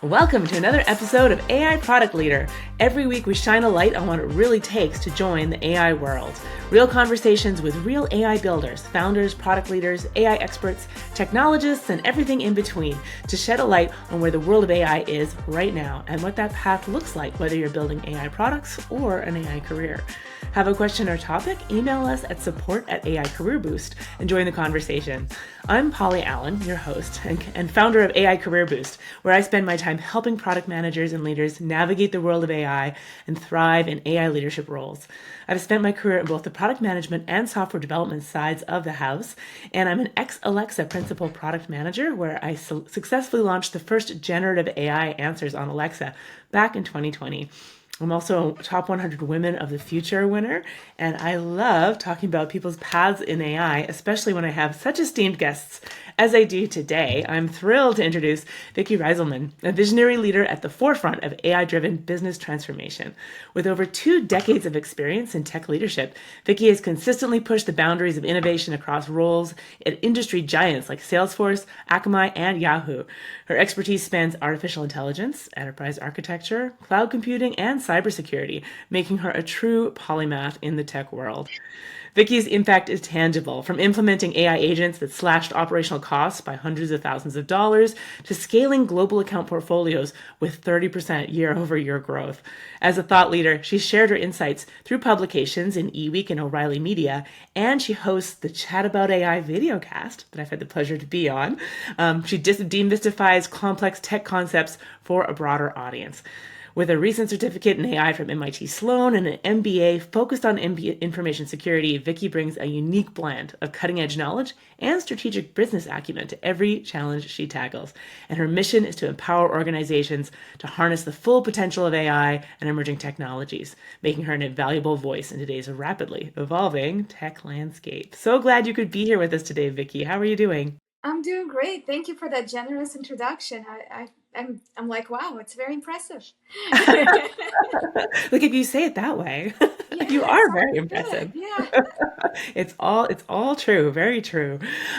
Welcome to another episode of AI Product Leader. Every week we shine a light on what it really takes to join the AI world. Real conversations with real AI builders, founders, product leaders, AI experts, technologists, and everything in between to shed a light on where the world of AI is right now and what that path looks like, whether you're building AI products or an AI career. Have a question or topic? Email us at support@AI Career Boost and join the conversation. I'm Polly Allen, your host and founder of AI Career Boost, where I spend my time helping product managers and leaders navigate the world of AI and thrive in AI leadership roles. I've spent my career in both the product management and software development sides of the house, and I'm an ex-Alexa principal product manager where I successfully launched the first generative AI answers on Alexa back in 2020. I'm also a Top 100 Women of the Future winner, and I love talking about people's paths in AI, especially when I have such esteemed guests as I do today. I'm thrilled to introduce Vicki Reyzelman, a visionary leader at the forefront of AI-driven business transformation. With over 2 decades of experience in tech leadership, Vicki has consistently pushed the boundaries of innovation across roles at industry giants like Salesforce, Akamai, and Yahoo. Her expertise spans artificial intelligence, enterprise architecture, cloud computing, and cybersecurity, making her a true polymath in the tech world. Vicki's impact is tangible, from implementing AI agents that slashed operational costs by hundreds of thousands of dollars to scaling global account portfolios with 30% year-over-year growth. As a thought leader, she shared her insights through publications in eWeek and O'Reilly Media, and she hosts the Chat About AI videocast that I've had the pleasure to be on. She demystifies complex tech concepts for a broader audience. With a recent certificate in AI from MIT Sloan and an MBA focused on information security, Vicki brings a unique blend of cutting-edge knowledge and strategic business acumen to every challenge she tackles. And her mission is to empower organizations to harness the full potential of AI and emerging technologies, making her an invaluable voice in today's rapidly evolving tech landscape. So glad you could be here with us today, Vicki. How are you doing? I'm doing great. Thank you for that generous introduction. I'm like, wow, it's very impressive. Look, if you say it that way, Yeah, you it are very sounds good. impressive. Yeah. It's all true, very true.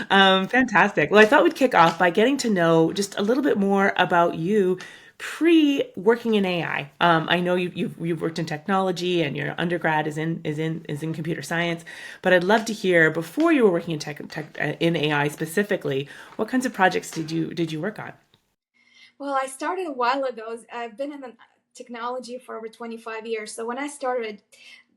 Fantastic. Well, I thought we'd kick off by getting to know just a little bit more about you pre working in AI. I know you've worked in technology and your undergrad is in computer science, but I'd love to hear before you were working in in AI specifically, what kinds of projects did you work on? Well, I started a while ago. I've been in the technology for over 25 years. So when I started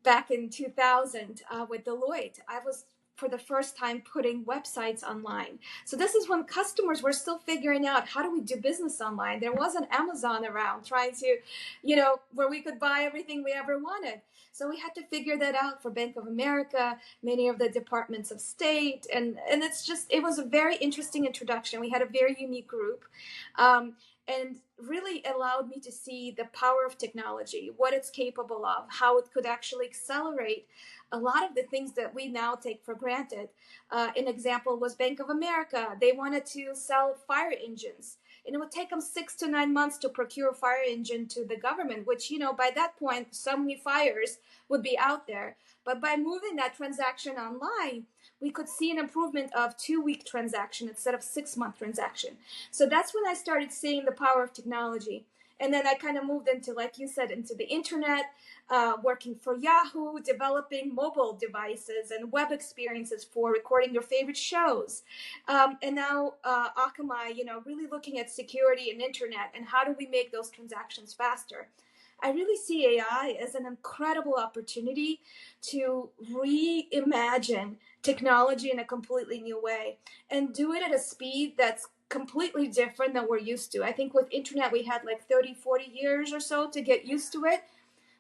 back in 2000 with Deloitte, I was for the first time putting websites online. So this is when customers were still figuring out how do we do business online. There wasn't Amazon around trying to, where we could buy everything we ever wanted. So we had to figure that out for Bank of America, many of the departments of state, and it was a very interesting introduction. We had a very unique group. And really allowed me to see the power of technology, what it's capable of, how it could actually accelerate a lot of the things that we now take for granted. An example was Bank of America. They wanted to sell fire engines, and it would take them 6 to 9 months to procure a fire engine to the government, which, by that point, so many fires would be out there. But by moving that transaction online, we could see an improvement of 2-week transaction instead of 6-month transaction. So that's when I started seeing the power of technology. And then I kind of moved into, like you said, into the internet, working for Yahoo, developing mobile devices and web experiences for recording your favorite shows. And now Akamai, really looking at security and internet and how do we make those transactions faster. I really see AI as an incredible opportunity to reimagine technology in a completely new way and do it at a speed that's completely different than we're used to. I think with internet, we had like 30, 40 years or so to get used to it.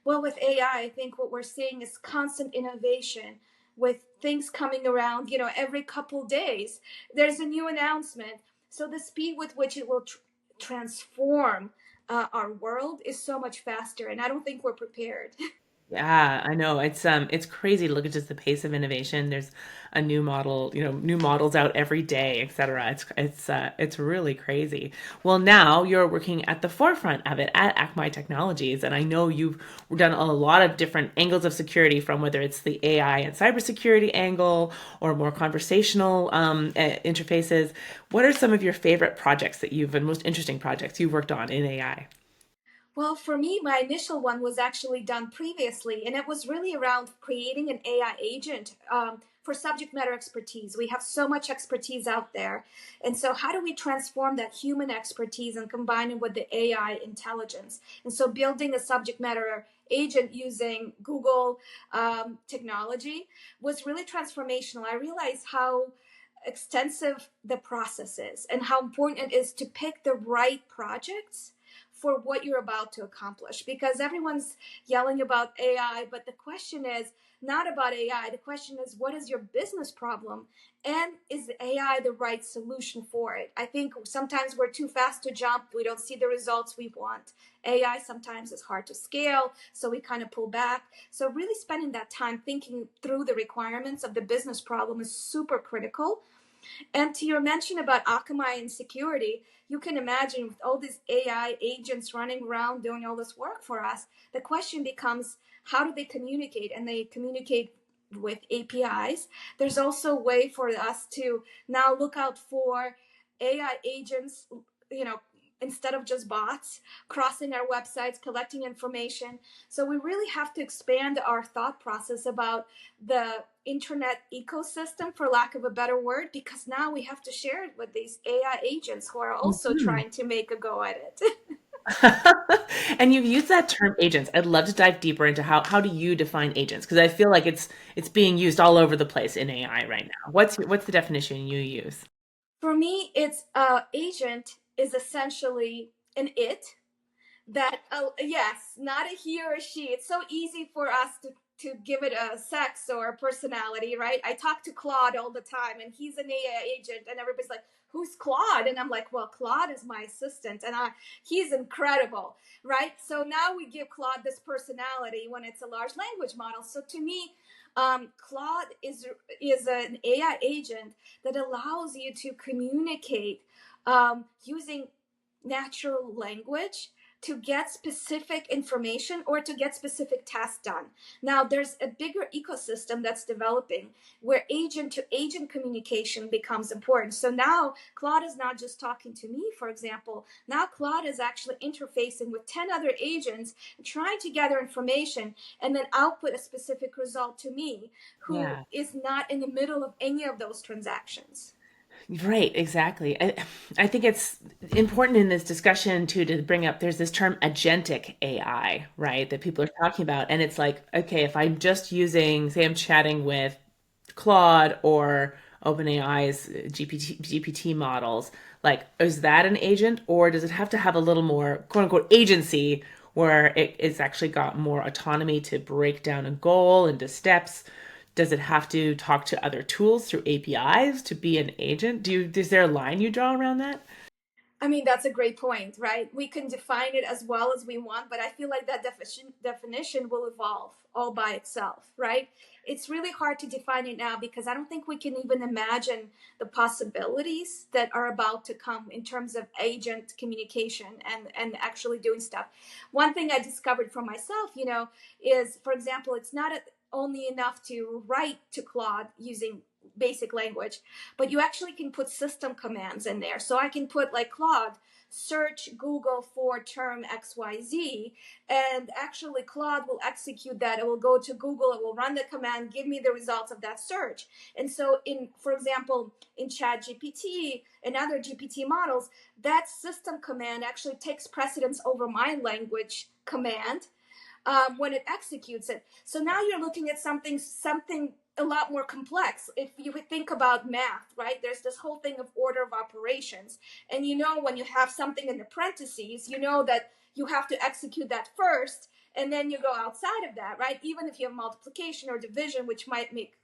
Well, with AI, I think what we're seeing is constant innovation with things coming around, every couple days. There's a new announcement. So the speed with which it will transform our world is so much faster, and I don't think we're prepared. Yeah, I know. It's crazy to look at just the pace of innovation. There's a new model, new models out every day, et cetera. It's really crazy. Well, now you're working at the forefront of it at Akamai Technologies, and I know you've done a lot of different angles of security, from whether it's the AI and cybersecurity angle or more conversational interfaces. What are some of your favorite projects that you've and most interesting projects you've worked on in AI? Well, for me, my initial one was actually done previously, and it was really around creating an AI agent for subject matter expertise. We have so much expertise out there. And so, how do we transform that human expertise and combine it with the AI intelligence? And so, building a subject matter agent using Google technology was really transformational. I realized how extensive the process is and how important it is to pick the right projects for what you're about to accomplish, because everyone's yelling about AI, but the question is not about AI. The question is, what is your business problem, and is AI the right solution for it? I think sometimes we're too fast to jump. We don't see the results we want. AI sometimes is hard to scale, so we kind of pull back. So really spending that time thinking through the requirements of the business problem is super critical. And to your mention about Akamai and security, you can imagine with all these AI agents running around doing all this work for us, the question becomes, how do they communicate? And they communicate with APIs. There's also a way for us to now look out for AI agents, you know, instead of just bots crossing our websites, collecting information. So we really have to expand our thought process about the internet ecosystem, for lack of a better word, because now we have to share it with these AI agents who are also Mhm. trying to make a go at it. And you've used that term agents. I'd love to dive deeper into how do you define agents? Because I feel like it's being used all over the place in AI right now. What's the definition you use? For me, it's agent is essentially an it that yes, not a he or a she. It's so easy for us to give it a sex or a personality, right? I talk to Claude all the time, and he's an AI agent, and everybody's like, who's Claude? And I'm like, well, Claude is my assistant, and he's incredible, right? So now we give Claude this personality when it's a large language model. So to me, Claude is an AI agent that allows you to communicate using natural language to get specific information or to get specific tasks done. Now, there's a bigger ecosystem that's developing where agent to agent communication becomes important. So now Claude is not just talking to me, for example. Now Claude is actually interfacing with 10 other agents, trying to gather information and then output a specific result to me, who Yeah. is not in the middle of any of those transactions. Right, exactly. I think it's important in this discussion too to bring up there's this term agentic AI, right, that people are talking about. And it's like, okay, if I'm just using, say I'm chatting with Claude or OpenAI's GPT models, like, is that an agent, or does it have to have a little more quote unquote agency where it's actually got more autonomy to break down a goal into steps? Does it have to talk to other tools through APIs to be an agent? Is there a line you draw around that? I mean, that's a great point, right? We can define it as well as we want, but I feel like that definition will evolve all by itself, right? It's really hard to define it now because I don't think we can even imagine the possibilities that are about to come in terms of agent communication and actually doing stuff. One thing I discovered for myself, is, for example, it's not only enough to write to Claude using basic language, but you actually can put system commands in there. So I can put like Claude, search Google for term XYZ, and actually Claude will execute that. It will go to Google, it will run the command, give me the results of that search. And so for example, in Chat GPT and other GPT models, that system command actually takes precedence over my language command when it executes it. So now you're looking at something a lot more complex. If you think about math, right? There's this whole thing of order of operations. And when you have something in the parentheses, you know that you have to execute that first, and then you go outside of that, right? Even if you have multiplication or division, which might make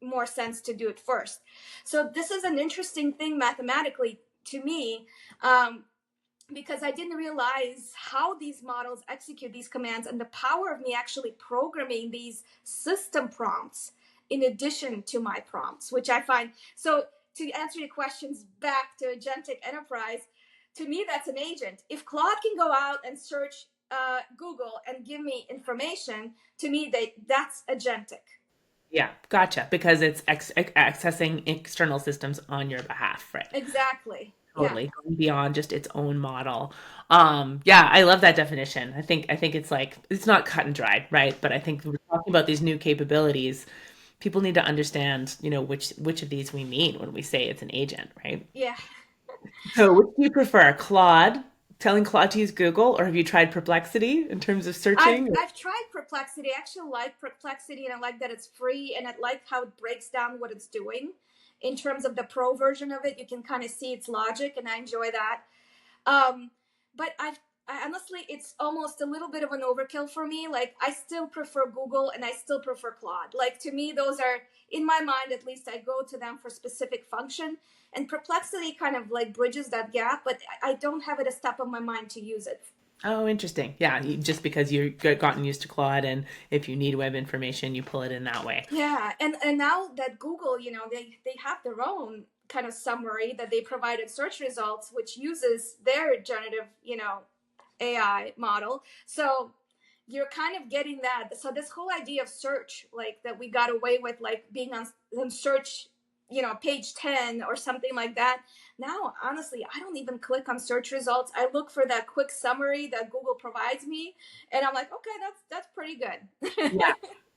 more sense to do it first. So this is an interesting thing mathematically to me. because I didn't realize how these models execute these commands and the power of me actually programming these system prompts in addition to my prompts, which I find. So to answer your questions back to agentic enterprise, to me, that's an agent. If Claude can go out and search Google and give me information, to me, that's agentic. Yeah, gotcha. Because it's accessing external systems on your behalf, right? Exactly. Yeah. Totally going beyond just its own model. Yeah, I love that definition. I think it's like it's not cut and dried, right? But I think when we're talking about these new capabilities, people need to understand, which of these we mean when we say it's an agent, right? Yeah. So, which do you prefer, Claude, telling Claude to use Google, or have you tried Perplexity in terms of I've searching? I've tried Perplexity. I actually like Perplexity, and I like that it's free, and I like how it breaks down what it's doing. In terms of the pro version of it, you can kind of see its logic, and I enjoy that. Um, but I honestly, it's almost a little bit of an overkill for me. Like, I still prefer Google, and I still prefer Claude. Like, to me, those are, in my mind at least, I go to them for specific function. And Perplexity kind of like bridges that gap, but I don't have it a step on my mind to use it. Oh, interesting. Yeah, just because you've gotten used to Claude, and if you need web information, you pull it in that way. Yeah, and now that Google, they have their own kind of summary that they provide in search results, which uses their generative, AI model. So you're kind of getting that. So this whole idea of search, like that we got away with, like being on search, page 10 or something like that. Now, honestly, I don't even click on search results. I look for that quick summary that Google provides me, and I'm like, okay, that's pretty good. Yeah.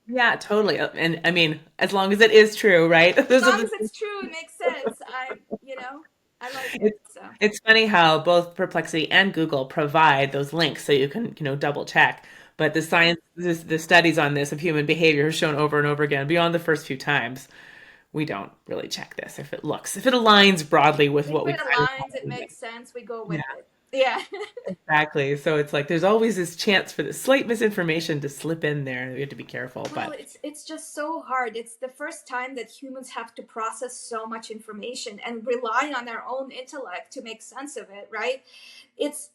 Yeah, totally. And I mean, as long as it is true, right? As Those are long the as it's true, it makes sense. I like it. it's So it's funny how both Perplexity and Google provide those links so you can, double check. But the studies on this of human behavior have shown over and over again, beyond the first few times, we don't really check this if it aligns broadly with if what we it kind of aligns, it want. makes sense. We go Yeah, with it. Yeah. exactly. So it's like there's always this chance for the slight misinformation to slip in there. We have to be careful, Well, but it's just so hard. It's the first time that humans have to process so much information and rely on their own intellect to make sense of it, right?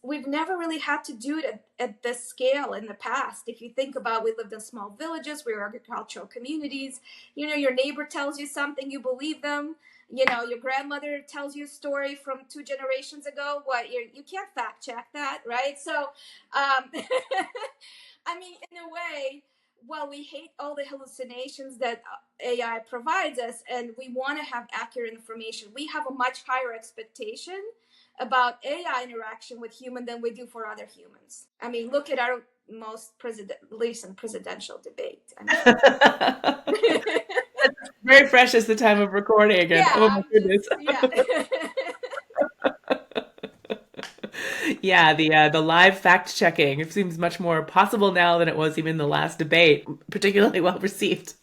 We've never really had to do it at this scale in the past. If you think about, we lived in small villages, we were agricultural communities. Your neighbor tells you something, you believe them. Your grandmother tells you a story from 2 generations ago. What, you can't fact check that, right? So, I mean, in a way, while we hate all the hallucinations that AI provides us, and we want to have accurate information, we have a much higher expectation about AI interaction with human than we do for other humans. I mean, look at our most recent presidential debate. I mean, very fresh as the time of recording, and yeah, oh my I'm just goodness. yeah. Yeah, the live fact checking, it seems much more possible now than it was even the last debate, particularly well received.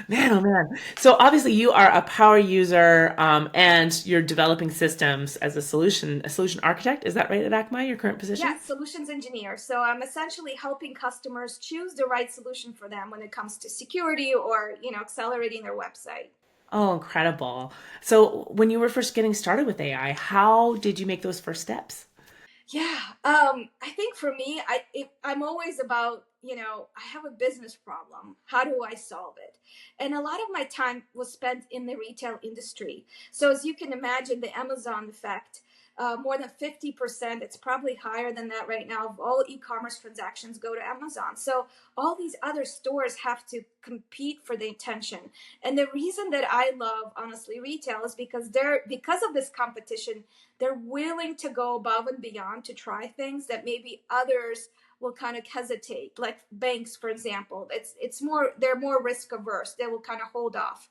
Man, oh man. So obviously you are a power user, and you're developing systems as a solution architect. Is that right at Akamai, your current Yeah, position? solutions engineer. So I'm essentially helping customers choose the right solution for them when it comes to security or, accelerating their website. Oh, incredible. So when you were first getting started with AI, how did you make those first steps? Yeah, I think for me, I'm always about, I have a business problem. How do I solve it? And a lot of my time was spent in the retail industry. So as you can imagine, the Amazon effect, more than 50%, it's probably higher than that right now, of all e-commerce transactions go to Amazon. So all these other stores have to compete for the attention. And the reason that I love, honestly, retail is because of this competition, they're willing to go above and beyond to try things that maybe others will kind of hesitate, like banks, for example. They're more risk averse, they will kind of hold off.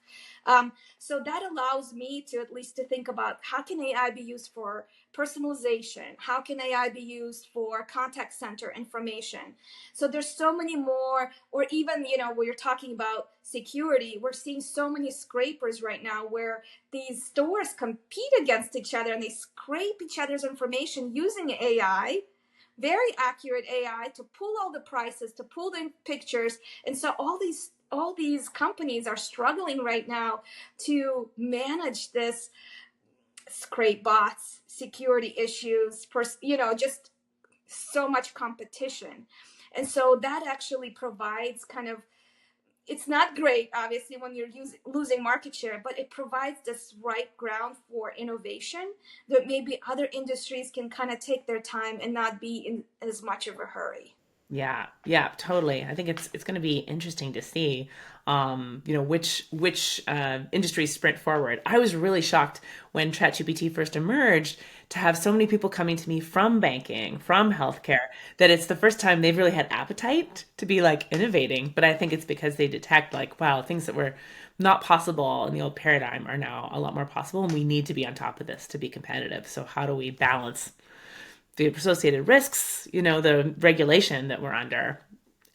So that allows me to at least to think about, how can AI be used for personalization, how can AI be used for contact center information. So there's so many more, or even, when you're talking about security, we're seeing so many scrapers right now where these stores compete against each other and they scrape each other's information using AI, very accurate AI, to pull all the prices, to pull the pictures. And so all these companies are struggling right now to manage this scrape bots, security issues, just so much competition. And so that actually provides kind of, it's not great, obviously, when you're losing market share, but it provides this right ground for innovation that maybe other industries can kind of take their time and not be in as much of a hurry. Yeah, yeah, totally. I think it's going to be interesting to see, which industries sprint forward. I was really shocked when ChatGPT first emerged to have so many people coming to me from banking, from healthcare, that it's the first time they've really had appetite to be like innovating. But I think it's because they detect like, wow, things that were not possible in the old paradigm are now a lot more possible, and we need to be on top of this to be competitive. So how do we balance the associated risks, the regulation that we're under,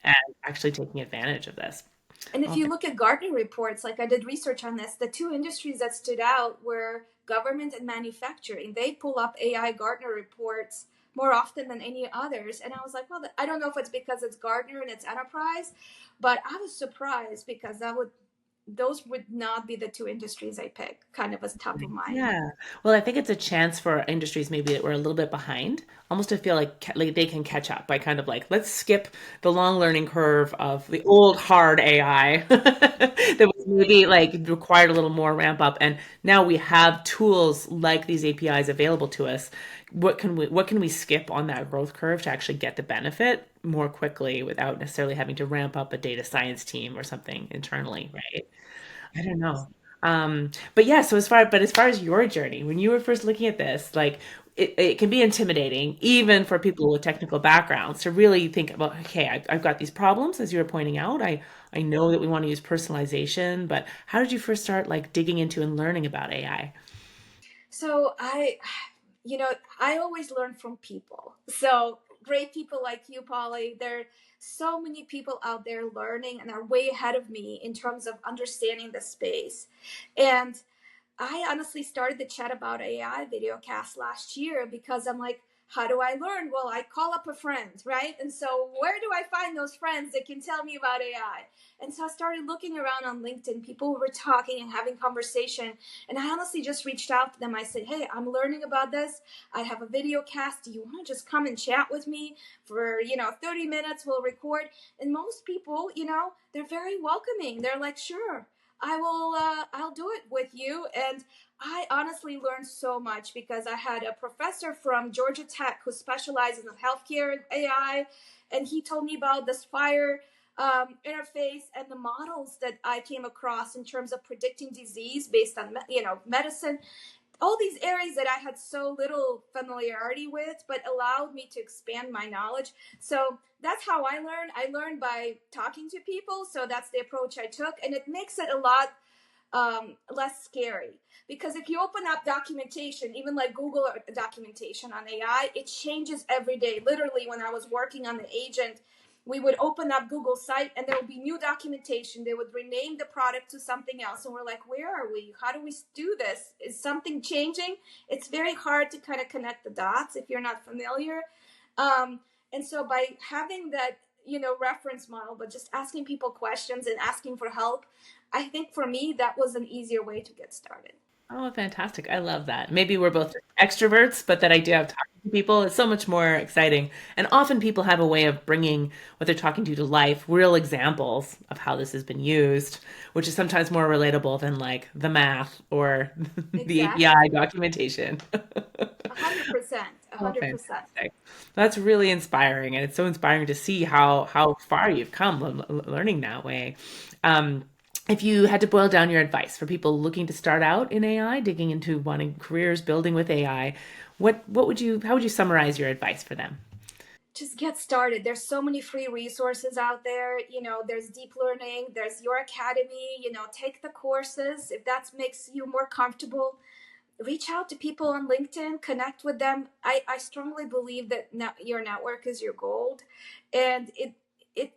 and actually taking advantage of this? And if Oh, you look at Gartner reports, like I did research on this, the two industries that stood out were government and manufacturing. They pull up AI Gartner reports more often than any others. And I was like, well, I don't know if it's because it's Gartner and it's enterprise, but I was surprised because those would not be the two industries I picked, kind of as top of mind. yeah. Well, I think it's a chance for industries maybe that were a little bit behind, almost to feel like they can catch up by kind of like, let's skip the long learning curve of the old hard AI that was maybe like required a little more ramp up. And now we have tools like these APIs available to us. What can we skip on that growth curve to actually get the benefit more quickly without necessarily having to ramp up a data science team or something internally, right? I don't know. But yeah, so as far as your journey, when you were first looking at this, like it can be intimidating, even for people with technical backgrounds, to really think about, okay, I've got these problems, as you were pointing out. I know that we want to use personalization, but how did you first start like digging into and learning about AI? So you know, I always learn from people. So great people like you, Polly. There are so many people out there learning and are way ahead of me in terms of understanding the space. And I honestly started the chat about AI videocast last year because I'm like, how do I learn? Well, I call up a friend, right? And so where do I find those friends that can tell me about AI? And so I started looking around on LinkedIn, people who were talking and having conversation. And I honestly just reached out to them. I said, hey, I'm learning about this. I have a video cast. Do you want to just come and chat with me for, 30 minutes? We'll record. And most people, they're very welcoming. They're like, sure, I'll do it with you. And I honestly learned so much because I had a professor from Georgia Tech who specializes in healthcare and AI, and he told me about this fire interface and the models that I came across in terms of predicting disease based on medicine, all these areas that I had so little familiarity with, but allowed me to expand my knowledge. So that's how I learned. I learned by talking to people. So that's the approach I took. And it makes it a lot less scary. Because if you open up documentation, even like Google documentation on AI, it changes every day. Literally, when I was working on the agent, we would open up Google site and there would be new documentation. They would rename the product to something else. And we're like, where are we? How do we do this? Is something changing? It's very hard to kind of connect the dots if you're not familiar. And so by having that, reference model, but just asking people questions and asking for help, I think for me, that was an easier way to get started. Oh, fantastic. I love that. Maybe we're both extroverts, but that idea of talking to people is so much more exciting. And often people have a way of bringing what they're talking to life, real examples of how this has been used, which is sometimes more relatable than like the math or the API Exactly. documentation. 100%. Oh, 100%. fantastic. That's really inspiring. And it's so inspiring to see how far you've come learning that way. Um, if you had to boil down your advice for people looking to start out in AI, digging into wanting careers building with AI, how would you summarize your advice for them? Just get started. There's so many free resources out there. There's deep learning, there's your academy, take the courses if that makes you more comfortable. Reach out to people on LinkedIn, connect with them. I strongly believe that your network is your gold. And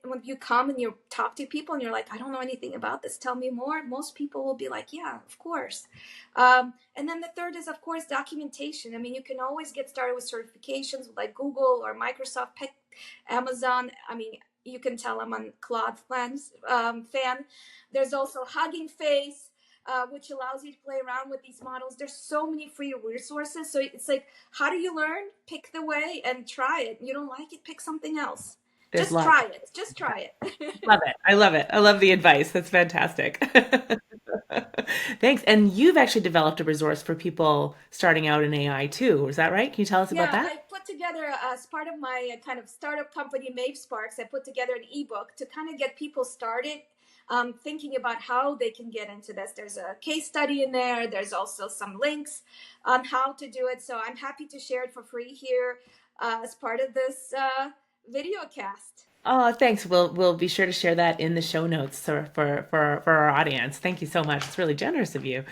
when you come and you talk to people and you're like, I don't know anything about this, tell me more. Most people will be like, yeah, of course. And then the third is, of course, documentation. I mean, you can always get started with certifications like Google or Microsoft, pick Amazon. I mean, you can tell I'm on Claude fan. There's also Hugging Face. which allows you to play around with these models. There's so many free resources. So it's like, how do you learn? Pick the way and try it. You don't like it, pick something else. There's Just lots. try it. Just try it. Love it. I love it. I love the advice. That's fantastic. Thanks. And you've actually developed a resource for people starting out in AI too. Is that right? Can you tell us about Yeah, that? I put together as part of my kind of startup company, Mave Sparks. I put together an ebook to kind of get people started thinking about how they can get into this. There's a case study in there. There's also some links on how to do it. So I'm happy to share it for free here as part of this video cast. Oh, thanks. We'll be sure to share that in the show notes for our audience. Thank you so much. It's really generous of you.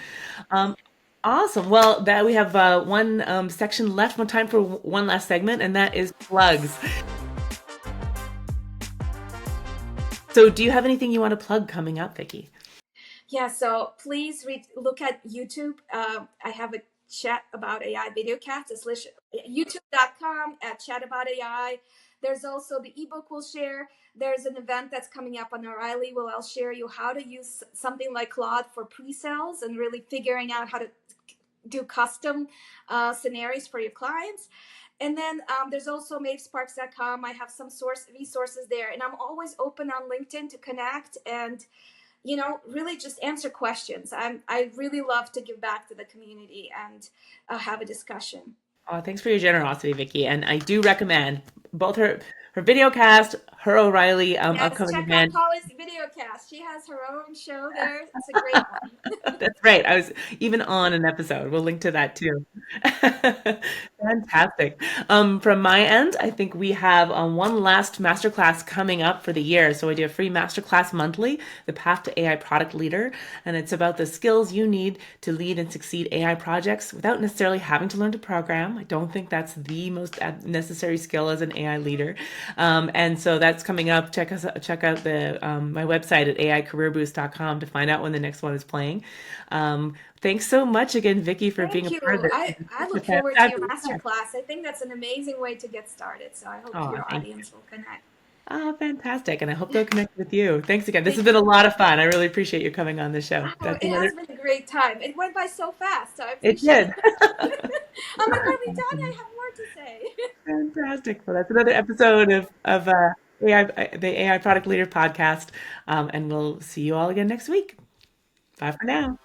Um, awesome. Well, that we have one section left, one time for one last segment, and that is plugs. So, do you have anything you want to plug coming up, Vicky? Yeah, so please look at YouTube. I have a chat about AI videocast. It's youtube.com at chat about AI. There's also the ebook we'll share. There's an event that's coming up on O'Reilly where I'll share you how to use something like Claude for pre-sales and really figuring out how to do custom scenarios for your clients. And then there's also mavesparks.com. I have some resources there. And I'm always open on LinkedIn to connect and really just answer questions. I really love to give back to the community and have a discussion. Oh, thanks for your generosity, Vicky. And I do recommend both her video cast, her O'Reilly Yes, upcoming check out event. Polly's videocast. She has her own show there. It's a great one. That's right. I was even on an episode. We'll link to that too. Fantastic. From my end, I think we have one last masterclass coming up for the year. So I do a free masterclass monthly, The Path to AI Product Leader, and it's about the skills you need to lead and succeed AI projects without necessarily having to learn to program. I don't think that's the most necessary skill as an AI leader. And so that's coming up. Check out the my website at aicareerboost.com to find out when the next one is playing. Thanks so much again, Vicky, for being Thank a you. part of this. I It's look a forward to your fabulous time. masterclass. I think that's an amazing way to get started. So I hope Oh, your thank you. audience will connect. Oh, fantastic. And I hope they'll connect with you. Thanks again. This has Thank been a you. lot of fun. I really appreciate you coming on the show. Oh, That's it has another, been a great time. It went by so fast, so I it appreciate did. it. I'm like, are we done? I have more to say. Fantastic. Well, that's another episode of the AI Product Leader podcast. And we'll see you all again next week. Bye for now.